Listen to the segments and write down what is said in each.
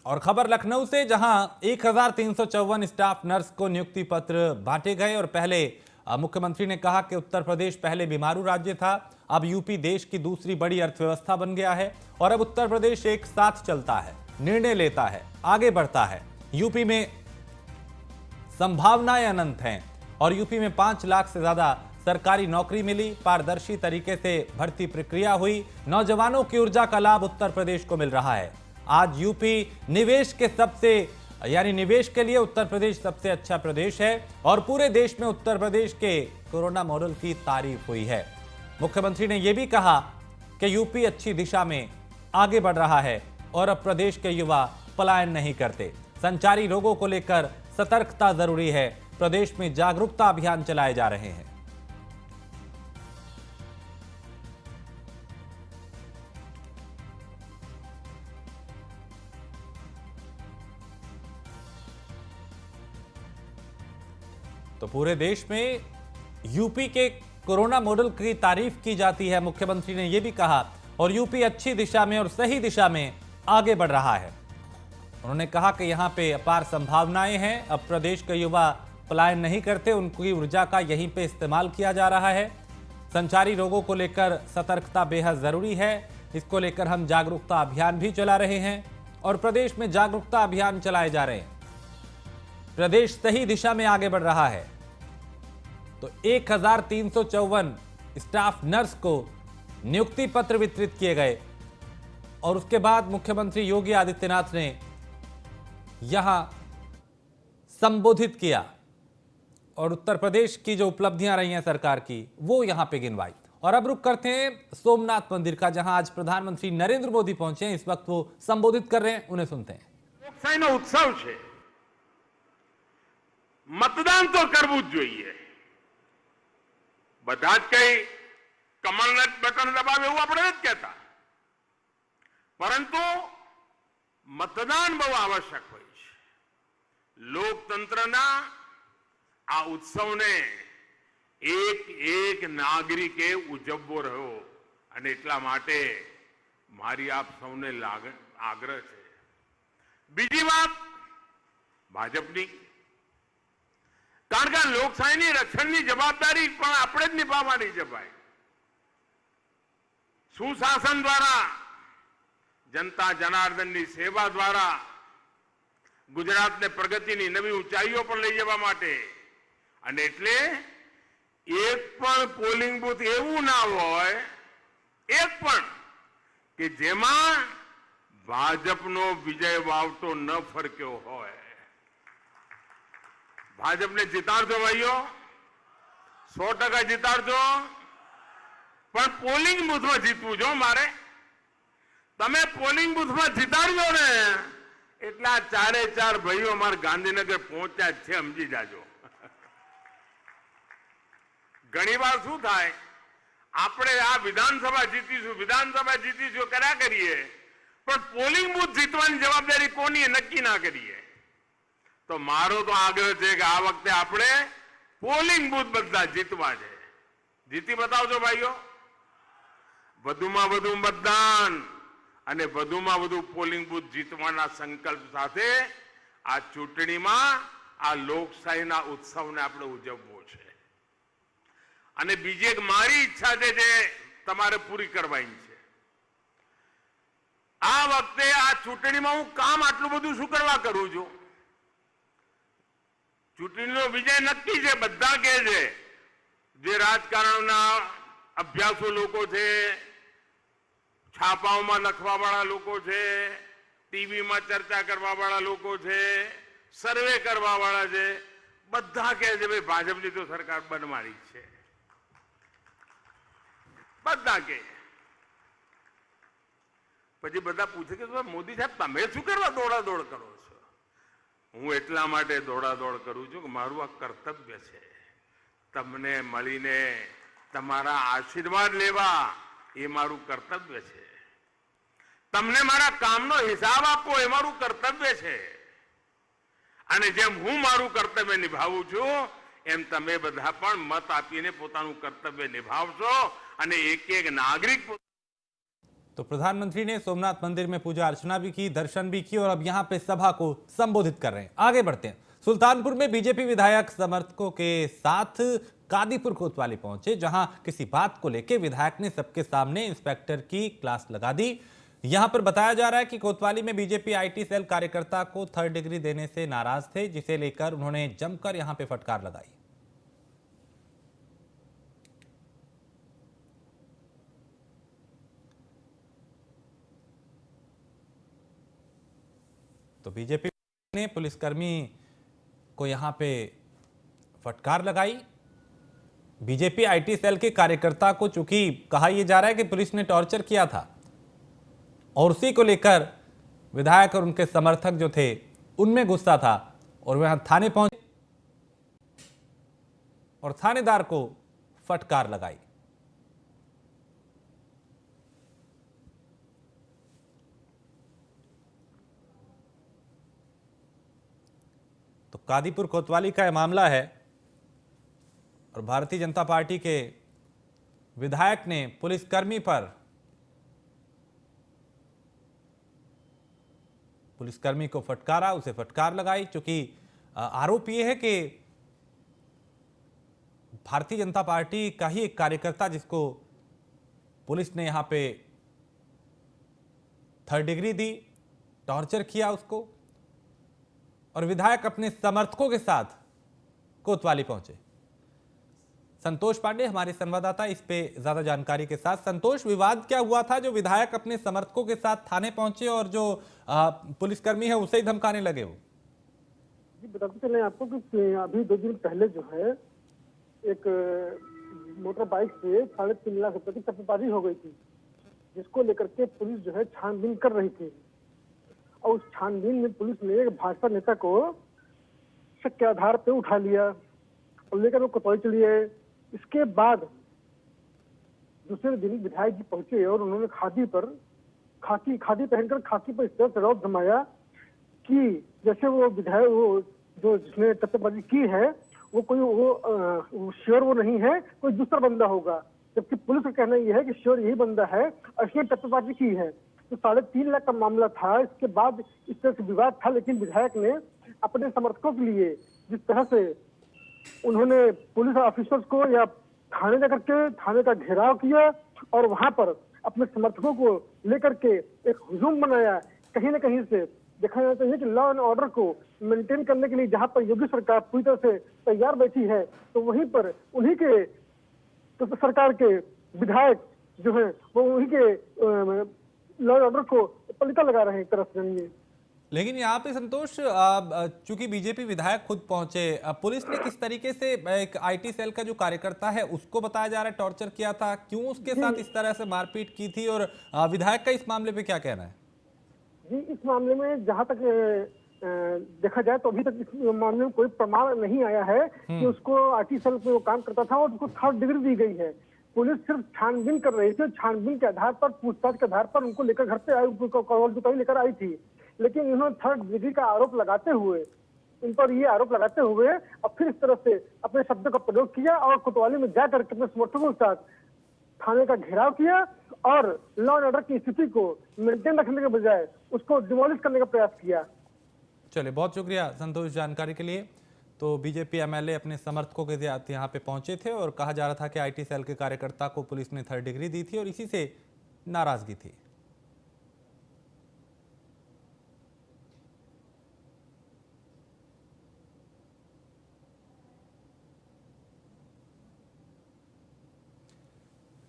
और खबर लखनऊ से, जहां 1354 स्टाफ नर्स को नियुक्ति पत्र बांटे गए और पहले मुख्यमंत्री ने कहा कि उत्तर प्रदेश पहले बीमारू राज्य था, अब यूपी देश की दूसरी बड़ी अर्थव्यवस्था बन गया है और अब उत्तर प्रदेश एक साथ चलता है, निर्णय लेता है, आगे बढ़ता है। यूपी में संभावनाएं अनंत हैं और यूपी में 5 लाख से ज्यादा सरकारी नौकरी मिली, पारदर्शी तरीके से भर्ती प्रक्रिया हुई, नौजवानों की ऊर्जा का लाभ उत्तर प्रदेश को मिल रहा है। आज यूपी निवेश के लिए उत्तर प्रदेश सबसे अच्छा प्रदेश है और पूरे देश में उत्तर प्रदेश के कोरोना मॉडल की तारीफ हुई है। मुख्यमंत्री ने यह भी कहा कि यूपी अच्छी दिशा में आगे बढ़ रहा है और अब प्रदेश के युवा पलायन नहीं करते। संचारी रोगों को लेकर सतर्कता जरूरी है, प्रदेश में जागरूकता अभियान चलाए जा रहे हैं। तो पूरे देश में यूपी के कोरोना मॉडल की तारीफ की जाती है, मुख्यमंत्री ने यह भी कहा, और यूपी अच्छी दिशा में और सही दिशा में आगे बढ़ रहा है। उन्होंने कहा कि यहां पे अपार संभावनाएं हैं, अब प्रदेश के युवा पलायन नहीं करते, उनकी ऊर्जा का यहीं पे इस्तेमाल किया जा रहा है। संचारी रोगों को लेकर सतर्कता बेहद जरूरी है, इसको लेकर हम जागरूकता अभियान भी चला रहे हैं और प्रदेश में जागरूकता अभियान चलाए जा रहे हैं। प्रदेश सही दिशा में आगे बढ़ रहा है। तो 1354 स्टाफ नर्स को नियुक्ति पत्र वितरित किए गए और उसके बाद मुख्यमंत्री योगी आदित्यनाथ ने यहां संबोधित किया और उत्तर प्रदेश की जो उपलब्धियां रही हैं सरकार की, वो यहां पे गिनवाई। और अब रुक करते हैं सोमनाथ मंदिर का, जहां आज प्रधानमंत्री नरेंद्र मोदी पहुंचे हैं। इस वक्त वो संबोधित कर रहे हैं, उन्हें सुनते हैं। લોકશાહીનો ઉત્સવ છે, મતદાન તો કરવું જ જોઈએ। બધા જ કઈ કમળના બટન દબાવે એવું આપણે નથી કહેતા, પરંતુ મતદાન બહુ આવશ્યક હોય છે। લોકતંત્રના આ ઉત્સવને એક નાગરિકે ઉજવવો રહ્યો અને એટલા માટે મારી આપ સૌને આગ્રહ છે। બીજી વાત ભાજપની, કારણ કે લોકશાહીની રક્ષણની જવાબદારી પણ આપણે જ નિભાવવાની છે ભાઈ। સુશાસન દ્વારા, જનતા જનાર્દનની સેવા દ્વારા ગુજરાતને પ્રગતિની નવી ઊંચાઈઓ પર લઈ જવા માટે, અને એટલે એક પણ પોલિંગ બૂથ એવું ના હોય, એક પણ કે જેમાં ભાજપનો વિજય વાવતો ન ફરક્યો હોય। ભાજપને જીતાડજો ભાઈઓ, 100% જીતાડજો, પણ પોલિંગ બૂથમાં જીતવું જો મારે। તમે પોલિંગ બૂથમાં જીતાડજો ને એટલે આ 4 ભાઈઓ અમારા ગાંધીનગર પહોંચ્યા જ છે, સમજી જાજો। ઘણીવાર શું થાય, આપણે આ વિધાનસભા જીતીશું કર્યા કરીએ, પણ પોલિંગ બૂથ જીતવાની જવાબદારી કોની નક્કી ના કરીએ। તો મારો તો આગ્રહ છે કે આ વખતે આપણે પોલિંગ બૂથ બધા જીતવા છે। જીતી બતાવજો ભાઈઓ। વધુમાં વધુ મતદાન અને વધુમાં વધુ પોલિંગ બૂથ જીતવાના સંકલ્પ સાથે આ ચૂંટણીમાં આ લોકશાહીના ઉત્સવને આપણે ઉજવવો છે। અને બીજી એક મારી ઈચ્છા છે જે તમારે પૂરી કરવાની છે। આ વખતે આ ચૂંટણીમાં હું કામ આટલું બધું શું કરવા કરું છું? ચૂંટણીનો વિજય નક્કી છે, બધા કહે છે। જે રાજકારણના અભ્યાસુ લોકો છે, છાપાઓમાં લખવાવાળા લોકો છે, ટીવીમાં ચર્ચા કરવાવાળા લોકો છે, સર્વે કરવાવાળા છે, બધા કહે છે ભાઈ ભાજપની તો સરકાર બનવાની છે, બધા કહે। પછી બધા પૂછે કે મોદી સાહેબ તમે શું કરવા દોડાદોડ કરો છો? હું એટલા માટે દોડાદોડ કરું છું કે મારું આ કર્તવ્ય છે, તમને મળીને તમારા આશીર્વાદ લેવા એ મારું કર્તવ્ય છે। તમને મારા કામનો હિસાબ આપવો એ મારું કર્તવ્ય છે। અને જેમ હું મારું કર્તવ્ય નિભાવું છું એમ તમે બધા પણ મત આપીને પોતાનું કર્તવ્ય નિભાવશો અને એક નાગરિક तो प्रधानमंत्री ने सोमनाथ मंदिर में पूजा अर्चना भी की, दर्शन भी की और अब यहां पे सभा को संबोधित कर रहे हैं। आगे बढ़ते हैं। सुल्तानपुर में बीजेपी विधायक समर्थकों के साथ कादीपुर कोतवाली पहुंचे, जहां किसी बात को लेकर विधायक ने सबके सामने इंस्पेक्टर की क्लास लगा दी। यहां पर बताया जा रहा है कि कोतवाली में बीजेपी आईटी सेल कार्यकर्ता को 3rd डिग्री देने से नाराज थे, जिसे लेकर उन्होंने जमकर यहां पे फटकार लगाई। तो बीजेपी ने पुलिसकर्मी को यहां पे फटकार लगाई। बीजेपी आईटी सेल के कार्यकर्ता को चूंकि कहा यह जा रहा है कि पुलिस ने टॉर्चर किया था और उसी को लेकर विधायक और उनके समर्थक जो थे उनमें गुस्सा था और वहां थाने पहुंचे और थानेदार को फटकार लगाई। तो कादीपुर कोतवाली का यह मामला है और भारतीय जनता पार्टी के विधायक ने पुलिसकर्मी पर पुलिसकर्मी को फटकारा, उसे फटकार लगाई। क्योंकि आरोप यह है कि भारतीय जनता पार्टी का ही एक कार्यकर्ता, जिसको पुलिस ने यहां पे 3rd डिग्री दी, टॉर्चर किया उसको, और विधायक अपने समर्थकों के साथ कोतवाली पहुंचे। संतोष पांडे हमारे संवाददाता इस पे ज्यादा जानकारी के साथ। संतोष, विवाद क्या हुआ था जो विधायक अपने समर्थकों के साथ थाने पहुंचे और जो पुलिसकर्मी है उसे ही धमकाने लगे? वो जी बताते चले आपको कि अभी 2 दिन पहले जो है एक मोटर बाइक से 3.5 लाख रुपए की टप्पेबाजी हो गई थी, जिसको लेकर के पुलिस जो है छानबीन कर रही थी। और उस छानबीन में पुलिस ने एक भाजपा नेता को शक के आधार पे उठा लिया और लेकर वो कोतवाली चली गए। इसके बाद दूसरे दिन विधायक जी पहुंचे और उन्होंने खादी पहनकर खाकी पर इस तरह से रौब जमाया कि जैसे वो विधायक, वो जो जिसने टप्पेबाजी की है वो कोई वो श्योर वो नहीं है, कोई दूसरा बंदा होगा। जबकि पुलिस का कहना यह है कि श्योर यही बंदा है और इसने टप्पेबाजी की है। तो 3.5 लाख का मामला था। इसके बाद इस तरह से विवाद था, लेकिन विधायक ने अपने समर्थकों के लिए जिस तरह से उन्होंने पुलिस ऑफिसर्स को या थाने जाकर के थाने का घेराव किया और वहां पर अपने समर्थकों को लेकर के एक हुजूम बनाया। कहीं ना कहीं से देखा जाता है कि लॉ एंड ऑर्डर को मेंटेन करने के लिए जहां पर योगी सरकार पूरी तरह से तैयार बैठी है, तो वहीं पर उन्हीं के तो सरकार के विधायक जो है वो उन्हीं के लॉ एंड ऑर्डर को पलिता लगा रहे हैं एक तरफ से। लेकिन यहाँ पे संतोष, चूंकि बीजेपी विधायक खुद पहुंचे, पुलिस ने किस तरीके से एक आईटी सेल का जो कार्यकर्ता है उसको बताया जा रहा है टॉर्चर किया था, क्यों उसके साथ इस तरह से मारपीट की थी, और विधायक का इस मामले पे क्या कहना है? जी, इस मामले में जहां तक देखा जाए तो अभी तक इस मामले में कोई प्रमाण नहीं आया है कि उसको आईटी सेल पे वो काम करता था और उसको 3rd डिग्री दी गई है। पुलिस सिर्फ छानबीन कर रही थी, छानबीन के आधार पर, पूछताछ के आधार पर उनको लेकर घर पे आई, लेकर आई थी। लेकिन इन्होंने 3rd डिग्री का आरोप लगाते हुए, इन पर ये आरोप लगाते हुए अब फिर इस तरह से अपने शब्दों का प्रयोग किया और कोतवाली में जाकर के अपने समर्थकों के साथ थाने का घेराव किया और लॉ एंड ऑर्डर की स्थिति को मेंटेन रखने के बजाय उसको डिमोलिश करने का प्रयास किया। चलिए, बहुत शुक्रिया संतोष जानकारी के लिए। तो बीजेपी एमएलए अपने समर्थकों के साथ यहाँ पे पहुंचे थे और कहा जा रहा था कि आईटी सेल के कार्यकर्ता को पुलिस ने 3rd डिग्री दी थी और इसी से नाराजगी थी।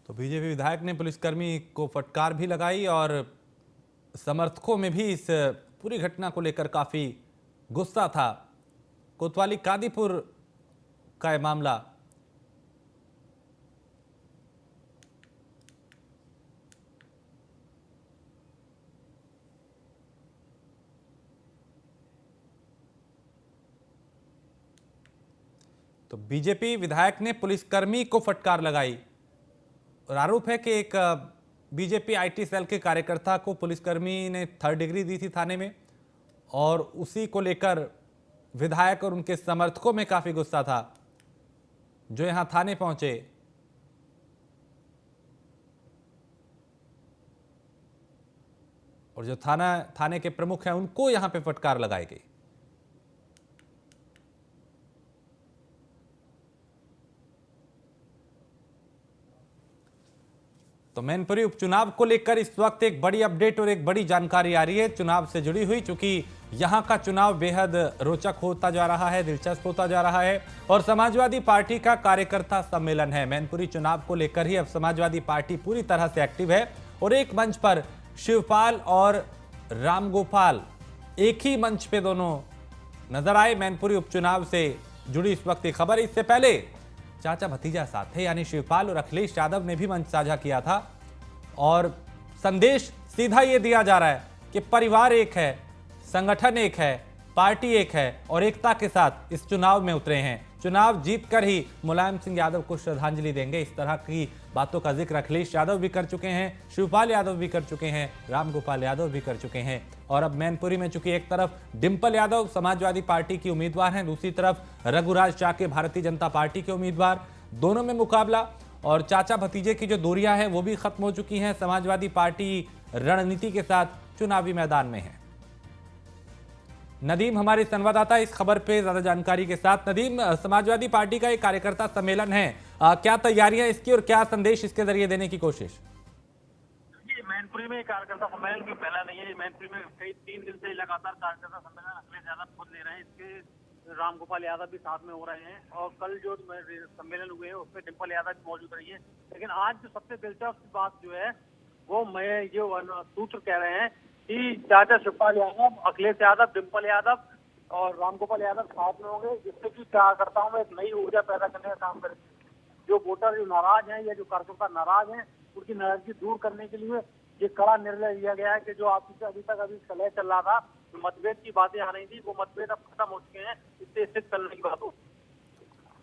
तो बीजेपी विधायक ने पुलिसकर्मी को फटकार भी लगाई और समर्थकों में भी इस पूरी घटना को लेकर काफी गुस्सा था। कोतवाली कादीपुर का यह मामला। तो बीजेपी विधायक ने पुलिसकर्मी को फटकार लगाई और आरोप है कि एक बीजेपी आईटी सेल के कार्यकर्ता को पुलिसकर्मी ने 3rd डिग्री दी थी थाने में, और उसी को लेकर विधायक और उनके समर्थकों में काफी गुस्सा था, जो यहां थाने पहुंचे और जो थाने के प्रमुख हैं उनको यहां पे फटकार लगाई गई। तो मैनपुरी उपचुनाव को लेकर इस वक्त एक बड़ी अपडेट और एक बड़ी जानकारी आ रही है चुनाव से जुड़ी हुई, क्योंकि यहां का चुनाव बेहद रोचक होता जा रहा है, दिलचस्प होता जा रहा है और समाजवादी पार्टी का कार्यकर्ता सम्मेलन है। मैनपुरी चुनाव को लेकर ही अब समाजवादी पार्टी पूरी तरह से एक्टिव है और एक मंच पर शिवपाल और रामगोपाल एक ही मंच पे दोनों नजर आए। मैनपुरी उपचुनाव से जुड़ी इस वक्त की खबर। इससे पहले चाचा भतीजा साथ थे, यानी शिवपाल और अखिलेश यादव ने भी मंच साझा किया था और संदेश सीधा ये दिया जा रहा है कि परिवार एक है, संगठन एक है, पार्टी एक है और एकता के साथ इस चुनाव में उतरे हैं। चुनाव जीतकर ही मुलायम सिंह यादव को श्रद्धांजलि देंगे। इस तरह की बातों का जिक्र अखिलेश यादव भी कर चुके हैं, शिवपाल यादव भी कर चुके हैं, रामगोपाल यादव भी कर चुके हैं। और अब मैनपुरी में चूंकि एक तरफ डिंपल यादव समाजवादी पार्टी की उम्मीदवार हैं, दूसरी तरफ रघुराज चाके भारतीय जनता पार्टी के उम्मीदवार, दोनों में मुकाबला और चाचा भतीजे की जो दूरियां हैं वो भी खत्म हो चुकी हैं। समाजवादी पार्टी रणनीति के साथ चुनावी मैदान में है। नदीम हमारे संवाददाता इस खबर पे ज्यादा जानकारी के साथ। नदीम, समाजवादी पार्टी का एक कार्यकर्ता सम्मेलन है, क्या तैयारियां इसकी और क्या संदेश इसके जरिए देने की कोशिश? मैनपुरी में कार्यकर्ता सम्मेलन की पहला नहीं है। मैनपुरी में कई 3 दिन से लगातार कार्यकर्ता सम्मेलन अखिलेश यादव खुद ले रहे हैं, इसके रामगोपाल यादव भी साथ में हो रहे हैं और कल जो सम्मेलन हुए हैं उसमें डिंपल यादव भी मौजूद रही है। लेकिन आज जो सबसे दिलचस्प बात जो है वो मैं जो सूत्र कह रहे हैं कि चाचा शिवपाल यादव, अखिलेश यादव, डिंपल यादव और रामगोपाल यादव साथ में होंगे, जिससे कि कार्यकर्ताओं में एक नई ऊर्जा पैदा करने का काम करेंगे। जो वोटर जो नाराज हैं या जो कार्यकर्ता नाराज हैं उनकी नाराजगी दूर करने के लिए ये कड़ा निर्णय लिया गया है कि जो आपसे अभी तक कलह चल रहा था, मतभेद की बातें आ रही थी, वो मतभेद अब खत्म हो चुके हैं, इससे स्थित करने की बात हो।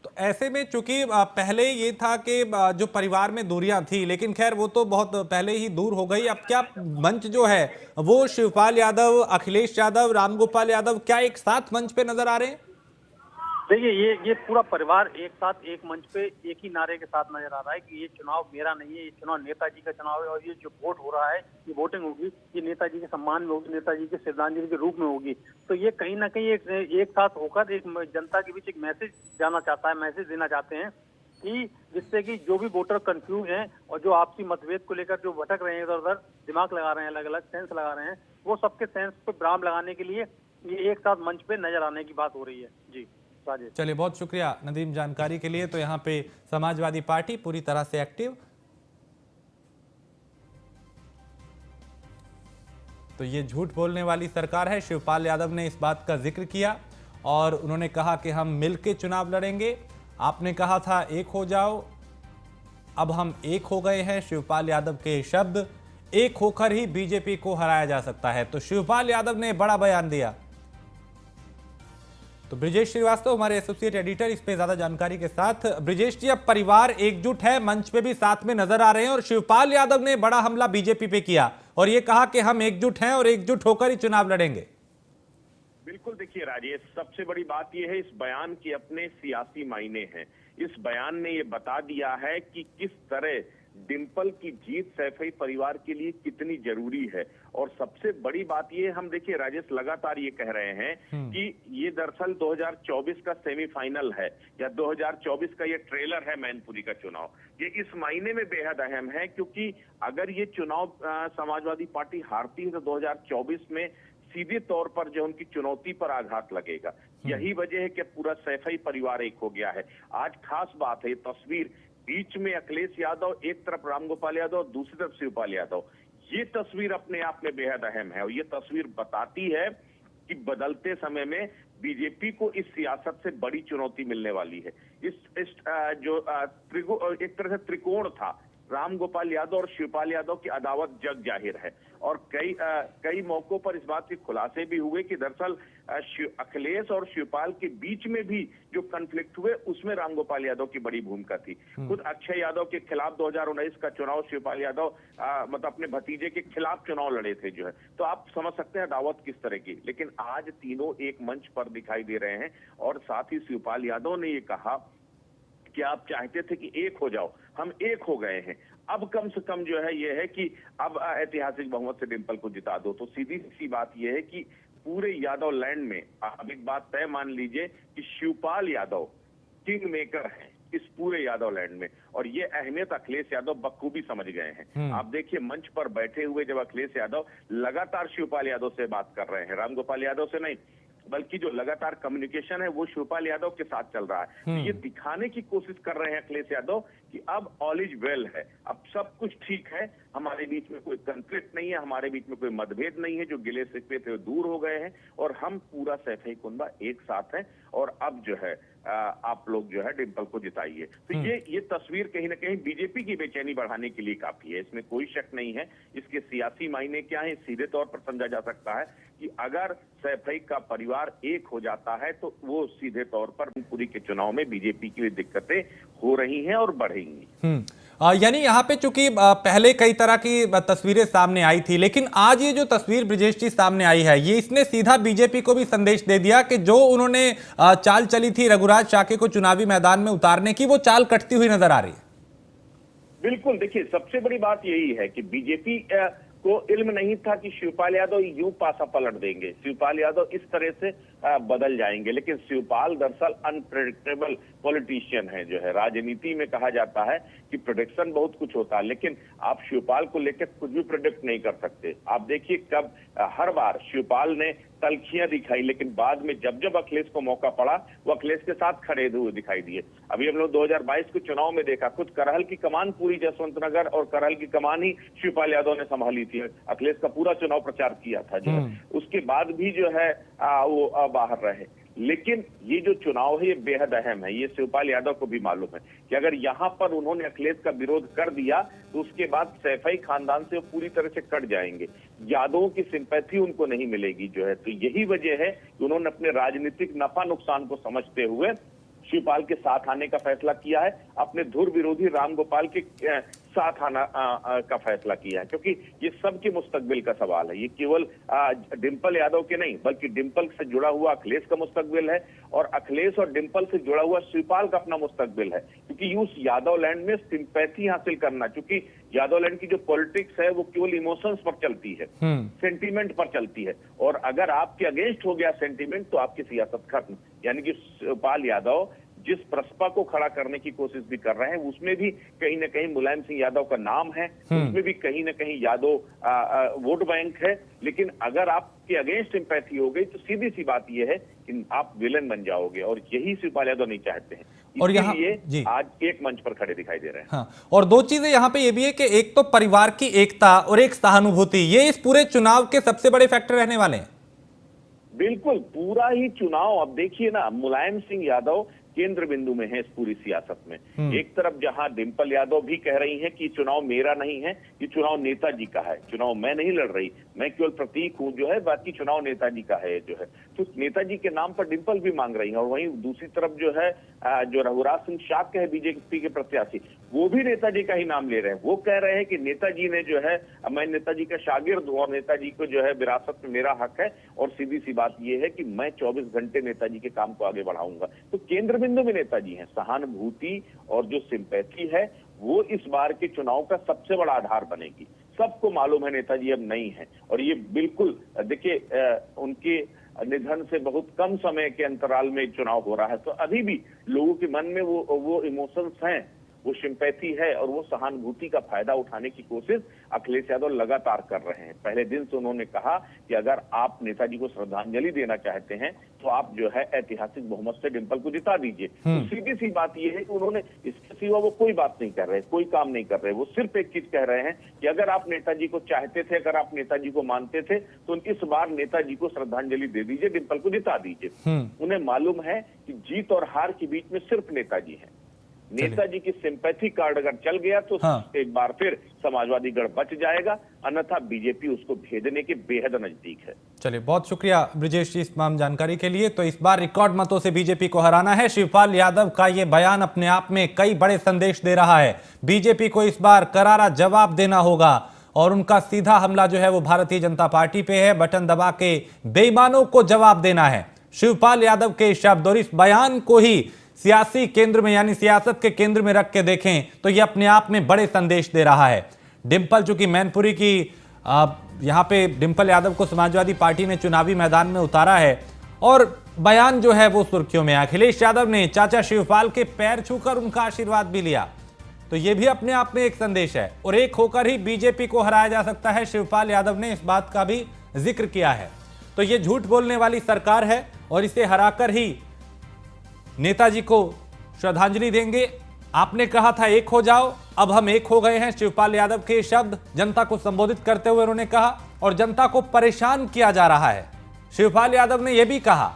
तो ऐसे में चूंकि पहले ये था कि जो परिवार में दूरियां थी, लेकिन खैर वो तो बहुत पहले ही दूर हो गई। अब क्या मंच जो है वो शिवपाल यादव, अखिलेश यादव, रामगोपाल यादव क्या एक साथ मंच पे नजर आ रहे हैं? देखिए ये पूरा परिवार एक साथ एक मंच पे एक ही नारे के साथ नजर आ रहा है कि ये चुनाव मेरा नहीं है, ये चुनाव नेताजी का चुनाव है और ये जो वोट हो रहा है, ये वोटिंग होगी, ये नेताजी के सम्मान में होगी, नेताजी के श्रद्धांजलि के रूप में होगी। तो ये कहीं ना कहीं एक साथ होकर एक जनता के बीच एक मैसेज जाना चाहता है, मैसेज देना चाहते हैं कि जिससे कि जो भी वोटर कंफ्यूज हैं और जो आपसी मतभेद को लेकर जो भटक रहे हैं, इधर उधर दिमाग लगा रहे हैं, अलग अलग सेंस लगा रहे हैं, वो सबके सेंस पे विराम लगाने के लिए ये एक साथ मंच पे नजर आने की बात हो रही है। जी चलिए, बहुत शुक्रिया नदीम जानकारी के लिए। तो यहाँ पे समाजवादी पार्टी पूरी तरह से एक्टिव। तो ये झूठ बोलने वाली सरकार है। शिवपाल यादव ने इस बात का जिक्र किया और उन्होंने कहा कि हम मिलकर चुनाव लड़ेंगे। आपने कहा था एक हो जाओ, अब हम एक हो गए हैं। शिवपाल यादव के शब्द, एक होकर ही बीजेपी को हराया जा सकता है। तो शिवपाल यादव ने बड़ा बयान दिया। तो ब्रिजेश श्रीवास्तव हमारे एसोसिएट एडिटर इस पे ज्यादा जानकारी के साथ। ब्रिजेश जी, अब परिवार एकजुट है, मंच पे भी साथ में नजर आ रहे हैं और शिवपाल यादव ने बड़ा हमला बीजेपी पे किया और ये कहा कि हम एकजुट हैं और एकजुट होकर ही चुनाव लड़ेंगे। बिल्कुल, देखिए राजेश, सबसे बड़ी बात यह है इस बयान के अपने सियासी मायने हैं। इस बयान ने ये बता दिया है कि किस तरह डिंपल की जीत सैफई परिवार के लिए कितनी जरूरी है। और सबसे बड़ी बात ये, हम देखिए राजेश लगातार ये कह रहे हैं कि ये दरअसल 2024 का सेमीफाइनल है या 2024 का ये ट्रेलर है मैनपुरी का चुनाव। ये इस मायने में बेहद अहम है क्योंकि अगर ये चुनाव समाजवादी पार्टी हारती है तो 2024 में सीधे तौर पर जो उनकी चुनौती पर आघात लगेगा। यही वजह है कि पूरा सैफई परिवार एक हो गया है। आज खास बात है, तस्वीर बीच में अखिलेश यादव, एक तरफ रामगोपाल यादव, दूसरी तरफ शिवपाल यादव, ये तस्वीर अपने आप में बेहद अहम है और ये तस्वीर बताती है कि बदलते समय में बीजेपी को इस सियासत से बड़ी चुनौती मिलने वाली है। इस जो एक तरह से त्रिकोण था, रामगोपाल यादव और शिवपाल यादव की अदावत जग जाहिर है और कई मौकों पर इस बात के खुलासे भी हुए कि दरअसल अखिलेश और शिवपाल के बीच में भी जो कॉन्फ्लिक्ट हुए उसमें रामगोपाल यादव की बड़ी भूमिका थी। खुद अक्षय यादव के खिलाफ 2019 का चुनाव शिवपाल यादव मतलब अपने भतीजे के खिलाफ चुनाव लड़े थे जो है, तो आप समझ सकते हैं अदावत किस तरह की। लेकिन आज तीनों एक मंच पर दिखाई दे रहे हैं और साथ ही शिवपाल यादव ने ये कहा कि आप चाहते थे कि एक हो जाओ, हम एक हो गए हैं। अब कम से कम जो है ये है कि अब ऐतिहासिक बहुमत से डिंपल को जिता दो। तो सीधी सी बात ये है कि पूरे यादव लैंड में अब एक बात तय मान लीजिए कि शिवपाल यादव किंग मेकर हैं इस पूरे यादव लैंड में, और ये अहमियत अखिलेश यादव बखूबी समझ गए हैं। आप देखिए मंच पर बैठे हुए जब अखिलेश यादव लगातार शिवपाल यादव से बात कर रहे हैं, रामगोपाल यादव से नहीं, बल्कि जो लगातार कम्युनिकेशन है वो शिवपाल यादव के साथ चल रहा है। तो ये दिखाने की कोशिश कर रहे हैं अखिलेश यादव कि अब ऑल इज वेल है, अब सब कुछ ठीक है, हमारे बीच में कोई कंफ्लिक्ट नहीं है, हमारे बीच में कोई मतभेद नहीं है, जो गिले शिकवे थे वो दूर हो गए हैं और हम पूरा सैफई कुनबा एक साथ हैं और अब जो है आप लोग जो है डिंपल को जिताइए। तो ये तस्वीर कहीं ना कहीं बीजेपी की बेचैनी बढ़ाने के लिए काफी है, इसमें कोई शक नहीं है। इसके सियासी मायने क्या है सीधे तौर पर समझा जा सकता है कि अगर सैफई का परिवार एक हो जाता है तो वो सीधे तौर पर पूरी के चुनाव में बीजेपी के लिए दिक्कतें हो रही हैं और बढ़ेंगी। यानी यहाँ पे चूंकि पहले कई तरह की तस्वीरें सामने आई थी, लेकिन आज ये जो तस्वीर ब्रिजेश जी सामने आई है, ये इसने सीधा बीजेपी को भी संदेश दे दिया कि जो उन्होंने चाल चली थी रघुराज शाके को चुनावी मैदान में उतारने की, वो चाल कटती हुई नजर आ रही है। बिल्कुल, देखिए सबसे बड़ी बात यही है कि बीजेपी को इल्म नहीं था कि शिवपाल यादव यूं पासा पलट देंगे, शिवपाल यादव इस तरह से बदल जाएंगे, लेकिन शिवपाल दरअसल अनप्रेडिक्टेबल पॉलिटिशियन है। जो है राजनीति में कहा जाता है कि प्रेडिक्शन बहुत कुछ होता है, लेकिन आप शिवपाल को लेकर कुछ भी प्रेडिक्ट नहीं कर सकते। आप देखिए कब हर बार शिवपाल ने तलखियां दिखाई, लेकिन बाद में जब जब अखिलेश को मौका पड़ा वो अखिलेश के साथ खड़े हुए दिखाई दिए। अभी हम लोग 2022 के चुनाव में देखा, खुद करहल की कमान पूरी जसवंत नगर और करहल की कमान ही शिवपाल यादव ने संभाली थी, अखिलेश का पूरा चुनाव प्रचार किया था जो है, उसके बाद भी जो है वो बाहर रहे। लेकिन ये जो चुनाव है ये बेहद अहम है, ये शिवपाल यादव को भी मालूम है कि अगर यहाँ पर उन्होंने अखिलेश का विरोध कर दिया तो उसके बाद सैफई खानदान से वो पूरी तरह से कट जाएंगे, यादवों की सिंपैथी उनको नहीं मिलेगी जो है। तो यही वजह है कि उन्होंने अपने राजनीतिक नफा नुकसान को समझते हुए शिवपाल के साथ आने का फैसला किया है, अपने धुर विरोधी रामगोपाल के साथ आना का फैसला किया है, क्योंकि ये सबके मुस्तकबिल का सवाल है। ये केवल डिंपल यादव के नहीं बल्कि डिंपल से जुड़ा हुआ अखिलेश का मुस्तकबिल है और अखिलेश और डिंपल से जुड़ा हुआ शिवपाल का अपना मुस्तकबिल है, क्योंकि उस यादव लैंड में सिंपैथी हासिल करना, क्योंकि यादव लैंड की जो पॉलिटिक्स है वो केवल इमोशंस पर चलती है, सेंटीमेंट पर चलती है, और अगर आपके अगेंस्ट हो गया सेंटीमेंट तो आपकी सियासत खत्म। यानी कि शिवपाल यादव जिस प्रस्पा को खड़ा करने की कोशिश भी कर रहे हैं उसमें भी कहीं ना कहीं मुलायम सिंह यादव का नाम है, उसमें भी कहीं ना कहीं यादव वोट बैंक है। लेकिन अगर आपके अगेंस्ट सिंपैथी हो गई तो सीधी सी बात यह है कि आप विलन बन जाओगे, और यही शिवपाल यादव नहीं चाहते हैं, और यहाँ आज एक मंच पर खड़े दिखाई दे रहे हैं। हाँ, और दो चीजें यहाँ पे ये भी है कि एक तो परिवार की एकता और एक सहानुभूति, ये इस पूरे चुनाव के सबसे बड़े फैक्टर रहने वाले हैं। बिल्कुल, पूरा ही चुनाव अब देखिए ना, मुलायम सिंह यादव केंद्र बिंदु में है इस पूरी सियासत में। एक तरफ जहां डिंपल यादव भी कह रही हैं कि चुनाव मेरा नहीं है, ये चुनाव नेताजी का है, चुनाव मैं नहीं लड़ रही, मैं केवल प्रतीक हूं जो है, बाकी चुनाव नेताजी का है जो है। तो नेताजी के नाम पर डिंपल भी मांग रही हैं, और वहीं दूसरी तरफ जो है जो रघुराज सिंह शाक्य है बीजेपी के प्रत्याशी, वो भी नेताजी का ही नाम ले रहे हैं। वो कह रहे हैं कि नेताजी ने जो है, मैं नेताजी का शागिर्द हूं और नेताजी को जो है विरासत में मेरा हक है, और सीधी सी बात यह है कि मैं 24 घंटे नेताजी के काम को आगे बढ़ाऊंगा। तो केंद्र बिंदु में नेताजी हैं। सहानुभूति और जो सिंपैथी है वो इस बार के चुनाव का सबसे बड़ा आधार बनेगी। सबको मालूम है नेताजी अब नहीं है, और ये बिल्कुल देखिए उनके निधन से बहुत कम समय के अंतराल में चुनाव हो रहा है, तो अभी भी लोगों के मन में वो इमोशंस हैं, वो सिंपैथी है, और वो सहानुभूति का फायदा उठाने की कोशिश अखिलेश यादव लगातार कर रहे हैं। पहले दिन से उन्होंने कहा कि अगर आप नेताजी को श्रद्धांजलि देना चाहते हैं तो आप जो है ऐतिहासिक बहुमत से डिंपल को जिता दीजिए। तो सीधी सी बात यह है कि उन्होंने इसके सिवा वो कोई बात नहीं कर रहे, कोई काम नहीं कर रहे, वो सिर्फ एक चीज कह रहे हैं कि अगर आप नेताजी को चाहते थे, अगर आप नेताजी को मानते थे तो इस बार नेताजी को श्रद्धांजलि दे दीजिए, डिंपल को जिता दीजिए। उन्हें मालूम है कि जीत और हार के बीच में सिर्फ नेताजी है। नेताजी की सिंपैथी कार्ड अगर चल गया तो एक बार फिर समाजवादी गढ़ बच जाएगा, अन्यथा बीजेपी उसको भेदने के बेहद नजदीक है। चलिए, बहुत शुक्रिया ब्रिजेश जी इस तमाम जानकारी के लिए। तो इस बार रिकॉर्ड मतों से बीजेपी को हराना है। शिवपाल यादव का ये बयान अपने आप में कई बड़े संदेश दे रहा है। बीजेपी को इस बार करारा जवाब देना होगा, और उनका सीधा हमला जो है वो भारतीय जनता पार्टी पे है। बटन दबा के बेईमानों को जवाब देना है। शिवपाल यादव के शब्द और इस बयान को ही सियासी केंद्र में यानी सियासत के केंद्र में रख के देखें तो ये अपने आप में बड़े संदेश दे रहा है। डिंपल चूंकि मैनपुरी की यहां पे डिंपल यादव को समाजवादी पार्टी ने चुनावी मैदान में उतारा है और बयान जो है वो सुर्खियों में। अखिलेश यादव ने चाचा शिवपाल के पैर छूकर उनका आशीर्वाद भी लिया, तो ये भी अपने आप में एक संदेश है। और एक होकर ही बीजेपी को हराया जा सकता है, शिवपाल यादव ने इस बात का भी जिक्र किया है। तो ये झूठ बोलने वाली सरकार है और इसे हराकर ही नेताजी को श्रद्धांजलि देंगे। आपने कहा था एक हो जाओ, अब हम एक हो गए हैं। शिवपाल यादव के शब्द जनता को संबोधित करते हुए उन्होंने कहा और जनता को परेशान किया जा रहा है। शिवपाल यादव ने यह भी कहा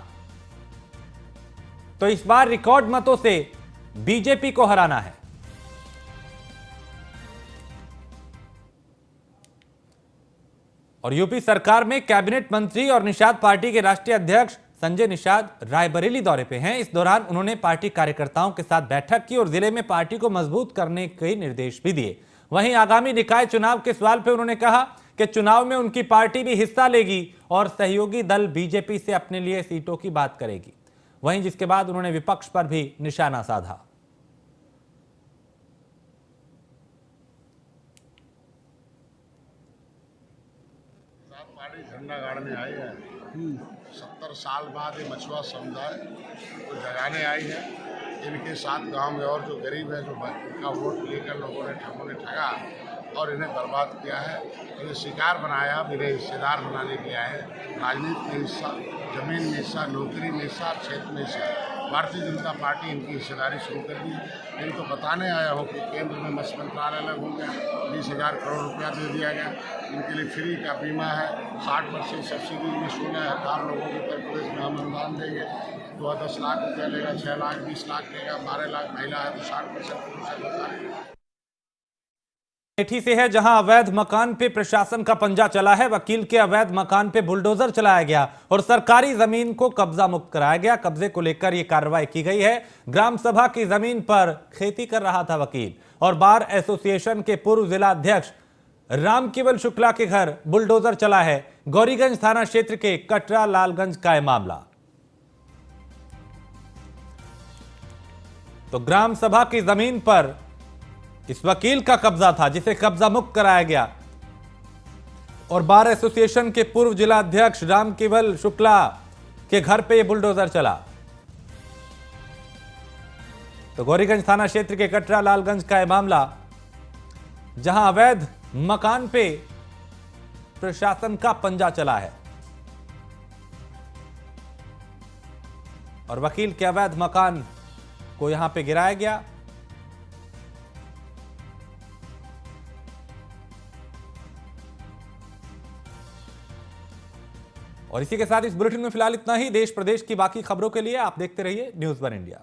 तो इस बार रिकॉर्ड मतों से बीजेपी को हराना है। और यूपी सरकार में कैबिनेट मंत्री और निषाद पार्टी के राष्ट्रीय अध्यक्ष संजय निषाद रायबरेली दौरे पे हैं। इस दौरान उन्होंने पार्टी कार्यकर्ताओं के साथ बैठक की और जिले में पार्टी को मजबूत करने के निर्देश भी दिए। वहीं आगामी निकाय चुनाव के सवाल पे उन्होंने कहा कि चुनाव में उनकी पार्टी भी हिस्सा लेगी और सहयोगी दल बीजेपी से अपने लिए सीटों की बात करेगी। वहीं जिसके बाद उन्होंने विपक्ष पर भी निशाना साधा। पार्टी झंडा गाड़ने आई है। 70 साल बाद ये मछुआ समुदाय को जगाने आई है। इनके साथ गांव में और जो गरीब है, जो इनका वोट लेकर लोगों ने ठगों ने ठगा और इन्हें बर्बाद किया है, इन्हें शिकार बनाया, इन्हें हिस्सेदार बनाने के लिए आए हैं। राजनीति में हिस्सा, जमीन में हिस्सा, नौकरी में हिस्सा, क्षेत्र में हिस्सा। भारतीय जनता पार्टी इनकी हिस्सेदारी शुरू कर दी है। इनको बताने आया हो कि केंद्र में मत्स्य मंत्रालय अलग हो गया, 20,000 करोड़ रुपया दे दिया गया। इनके लिए फ्री का बीमा है, 60% सब्सिडी में 16,000 लोगों को उत्तर प्रदेश में हम अनुदान देंगे। तो 10 लाख रुपया लेगा, 6 लाख, 20 लाख लेगा, 12 लाख महिला है तो 60% अमेठी से है, जहां अवैध मकान पे प्रशासन का पंजा चला है। वकील के अवैध मकान पे बुलडोजर चलाया गया और सरकारी जमीन को कब्जा मुक्त कराया गया। कब्जे को लेकर यह कार्रवाई की गई है। ग्राम सभा की जमीन पर खेती कर रहा था वकील और बार एसोसिएशन के पूर्व जिला अध्यक्ष रामकेवल शुक्ला के घर बुलडोजर चला है। गौरीगंज थाना क्षेत्र के कटरा लालगंज का यह मामला। तो ग्राम सभा की जमीन पर इस वकील का कब्जा था, जिसे कब्जा मुक्त कराया गया और बार एसोसिएशन के पूर्व जिला अध्यक्ष रामकेवल शुक्ला के घर पे ये बुलडोजर चला। तो गौरीगंज थाना क्षेत्र के कटरा लालगंज का यह मामला, जहां अवैध मकान पे प्रशासन का पंजा चला है और वकील के अवैध मकान को यहां पे गिराया गया। और इसी के साथ इस बुलेटिन में फिलहाल इतना ही। देश प्रदेश की बाकी खबरों के लिए आप देखते रहिए न्यूज़ 1 इंडिया।